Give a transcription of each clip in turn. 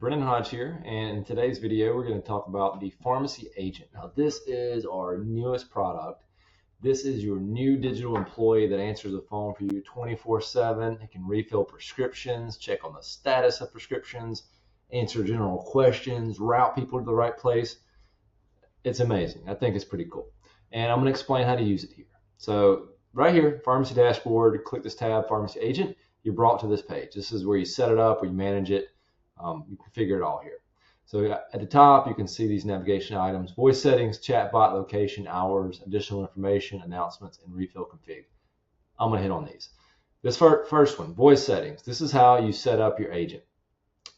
Brennan Hodge here, and in today's video we're going to talk about the pharmacy agent. Now this is our newest product. This is your new digital employee that answers the phone for you 24/7. It can refill prescriptions, check on the status of prescriptions, answer general questions, route people to the right place. It's amazing. I think it's pretty cool. And I'm going to explain how to use it here. So right here, pharmacy dashboard, click this tab, pharmacy agent, you're brought to this page. This is where you set it up, where you manage it. You configure it all here. So at the top, you can see these navigation items: voice settings, chatbot, location, hours, additional information, announcements, and refill config. I'm going to hit on these. This first one, voice settings. This is how you set up your agent.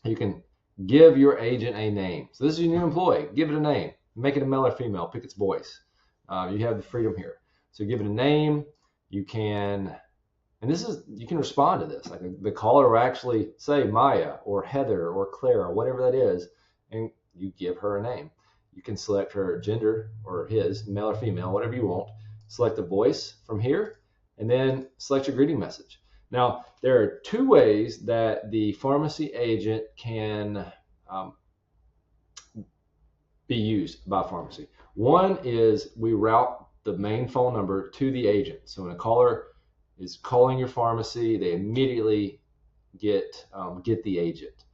You can give your agent a name. So this is your new employee. Give it a name. Make it a male or female. Pick its voice. You have the freedom here. So give it a name. You can... And you can respond to this. Like the caller will actually say Maya or Heather or Clara, whatever that is, and you give her a name. You can select her gender or his, male or female, whatever you want. Select the voice from here, and then select your greeting message. Now, there are two ways that the pharmacy agent can be used by pharmacy. One is we route the main phone number to the agent. So when a caller is calling your pharmacy, they immediately get the agent,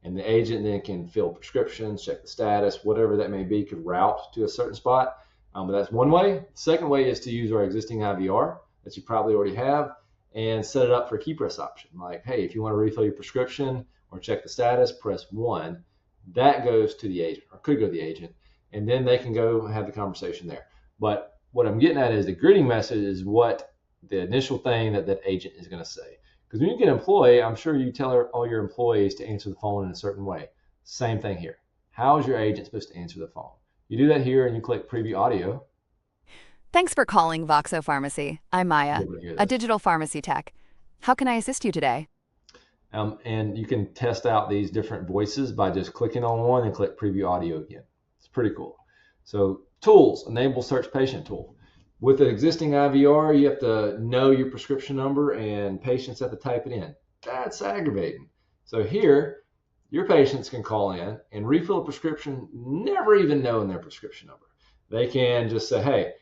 and the agent then can fill prescriptions, check the status, whatever that may be, could route to a certain spot. But that's one way. The second way is to use our existing IVR that you probably already have and set it up for a key press option. Like, hey, if you want to refill your prescription or check the status, press 1. That goes to the agent, or could go to the agent, and then they can go have the conversation there. But what I'm getting at is the greeting message is what the initial thing that agent is going to say. Because when you get an employee, I'm sure you tell all your employees to answer the phone in a certain way. Same thing here. How is your agent supposed to answer the phone? You do that here and you click preview audio. Thanks for calling Voxo Pharmacy. I'm Maya, a digital pharmacy tech. How can I assist you today? And you can test out these different voices by just clicking on one and click preview audio again. It's pretty cool. So tools, enable search patient tool. With an existing IVR, you have to know your prescription number and patients have to type it in. That's aggravating. So here, your patients can call in and refill a prescription, never even knowing their prescription number. They can just say, hey,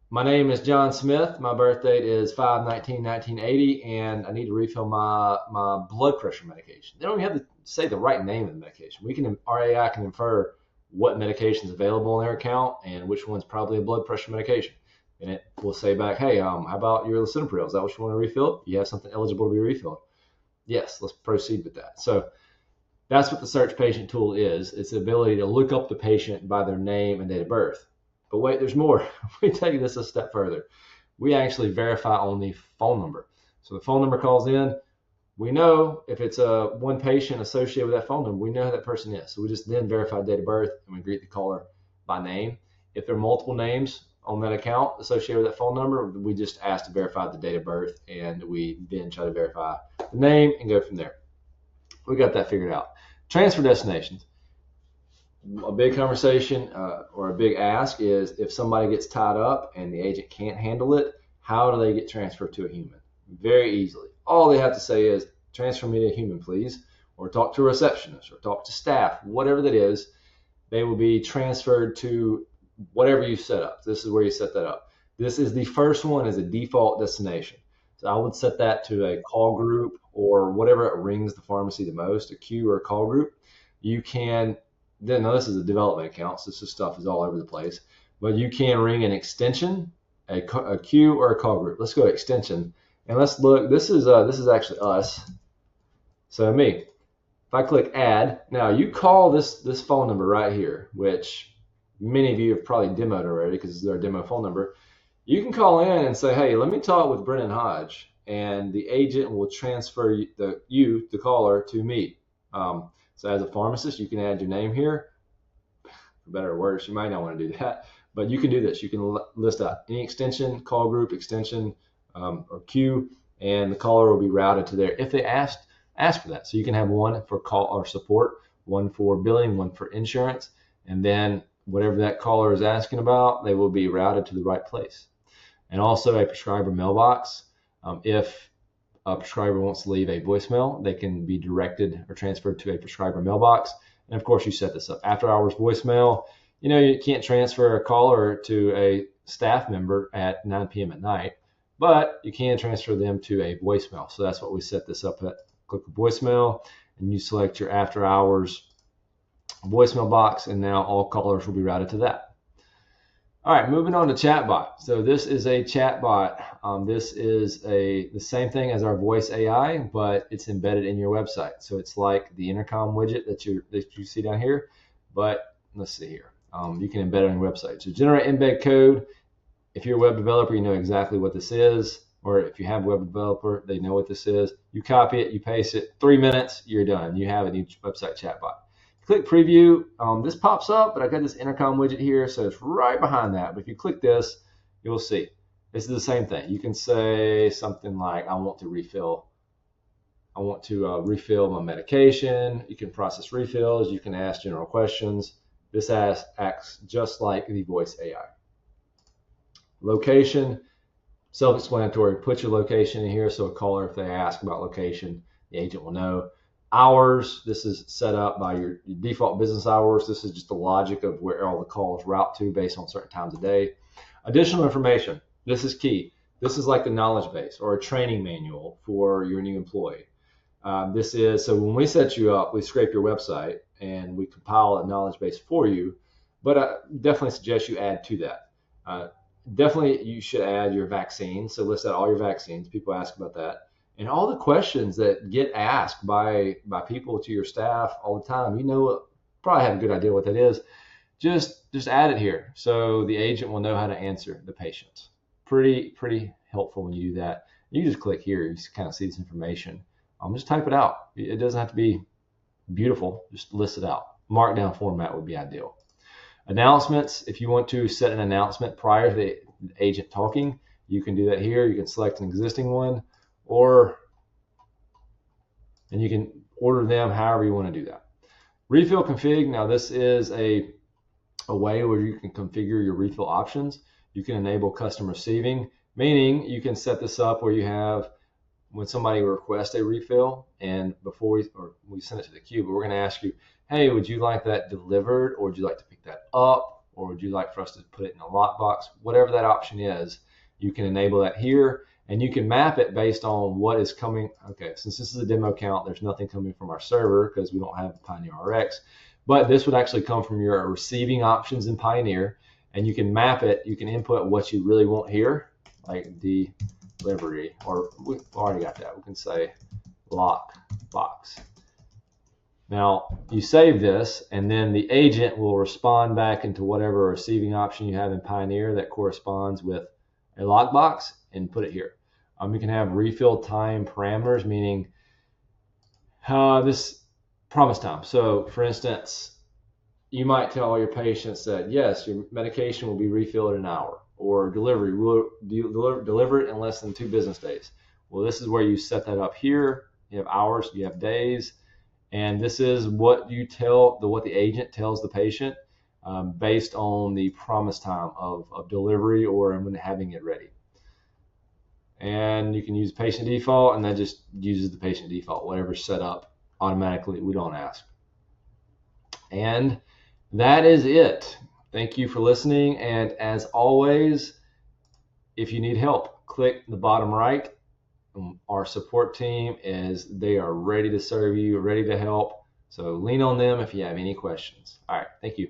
my name is John Smith, my birth date is 5/19/1980, and I need to refill my blood pressure medication. They don't even have to say the right name of the medication. Our AI can infer what medication is available in their account and which one's probably a blood pressure medication. And it will say back, hey, how about your lisinopril? Is that what you want to refill? You have something eligible to be refilled? Yes, let's proceed with that. So that's what the search patient tool is. It's the ability to look up the patient by their name and date of birth. But wait, there's more. We take this a step further. We actually verify on the phone number. So the phone number calls in. We know if it's one patient associated with that phone number, we know who that person is. So we just then verify date of birth and we greet the caller by name. If there are multiple names on that account associated with that phone number, we just ask to verify the date of birth, and we then try to verify the name and go from there. We got that figured out. Transfer destinations. A big conversation or a big ask is if somebody gets tied up and the agent can't handle it, how do they get transferred to a human? Very easily. All they have to say is, transfer me to a human, please, or talk to a receptionist or talk to staff, whatever that is. They will be transferred to whatever you set up. This is where you set that up. This is the first one as a default destination. So I would set that to a call group or whatever it rings the pharmacy the most, a queue or a call group. You can, now this is a development account, so this stuff is all over the place, but you can ring an extension, a queue or a call group. Let's go extension and let's look. This is actually us. So me, if I click add, now you call this phone number right here, which many of you have probably demoed already because it's their demo phone number. You can call in and say, hey, let me talk with Brennan Hodge, and the agent will transfer the caller to me. So as a pharmacist, you can add your name here. For better or worse, you might not want to do that, but you can do this. You can list out any extension, call group, extension, or queue, and the caller will be routed to there if they ask for that. So you can have one for call or support, one for billing, one for insurance, and then whatever that caller is asking about, they will be routed to the right place. And also a prescriber mailbox. If a prescriber wants to leave a voicemail, they can be directed or transferred to a prescriber mailbox. And of course, you set this up. After hours voicemail, you can't transfer a caller to a staff member at 9 p.m. at night, but you can transfer them to a voicemail. So that's what we set this up at. Click the voicemail, and you select your after hours voicemail box, and now all callers will be routed to that. All right, moving on to chatbot. So this is a chatbot. This is the same thing as our voice AI, but it's embedded in your website. So it's like the intercom widget that you see down here, but let's see here. You can embed it on your website. So generate embed code. If you're a web developer, you know exactly what this is. Or if you have a web developer, they know what this is. You copy it, you paste it, 3 minutes, you're done. You have a new website chatbot. Click preview. This pops up, but I got this intercom widget here, so it's right behind that. But if you click this, you'll see this is the same thing. You can say something like, I want to refill my medication. You can process refills. You can ask general questions. This acts just like the voice AI. Location, self-explanatory. Put your location in here so a caller, if they ask about location, the agent will know. Hours, this is set up by your default business hours. This is just the logic of where all the calls route to based on certain times of day. Additional information, this is key. This is like the knowledge base or a training manual for your new employee. So when we set you up, we scrape your website and we compile a knowledge base for you, but I definitely suggest you add to that. Definitely you should add your vaccines. So list out all your vaccines. People ask about that. And all the questions that get asked by people to your staff all the time, probably have a good idea what that is. Just add it here so the agent will know how to answer the patients. Pretty helpful when you do that. You just click here, you just kind of see this information. Just type it out. It doesn't have to be beautiful, just list it out. Markdown format would be ideal. Announcements, if you want to set an announcement prior to the agent talking, you can do that here. You can select an existing one, and you can order them however you want to do that. Refill config, now this is a way where you can configure your refill options. You can enable custom receiving, meaning you can set this up where you have, when somebody requests a refill, and before we send it to the queue, but we're going to ask you, hey, would you like that delivered, or would you like to pick that up, or would you like for us to put it in a lockbox? Whatever that option is, you can enable that here. And you can map it based on what is coming. Okay, since this is a demo account, there's nothing coming from our server because we don't have Pioneer RX. But this would actually come from your receiving options in Pioneer. And you can map it. You can input what you really want here, like delivery, or we've already got that. We can say lockbox. Now, you save this, and then the agent will respond back into whatever receiving option you have in Pioneer that corresponds with a lockbox and put it here. You can have refill time parameters, meaning this promise time. So for instance, you might tell all your patients that, yes, your medication will be refilled in an hour, or delivery, will deliver it in less than 2 business days. Well, this is where you set that up here. You have hours, you have days, and this is what what the agent tells the patient based on the promise time of delivery or when having it ready. And you can use patient default, and that just uses the patient default, whatever's set up automatically. We don't ask. And that is it. Thank you for listening. And as always, if you need help, click the bottom right. Our support team they are ready to serve you, ready to help. So lean on them if you have any questions. All right. Thank you.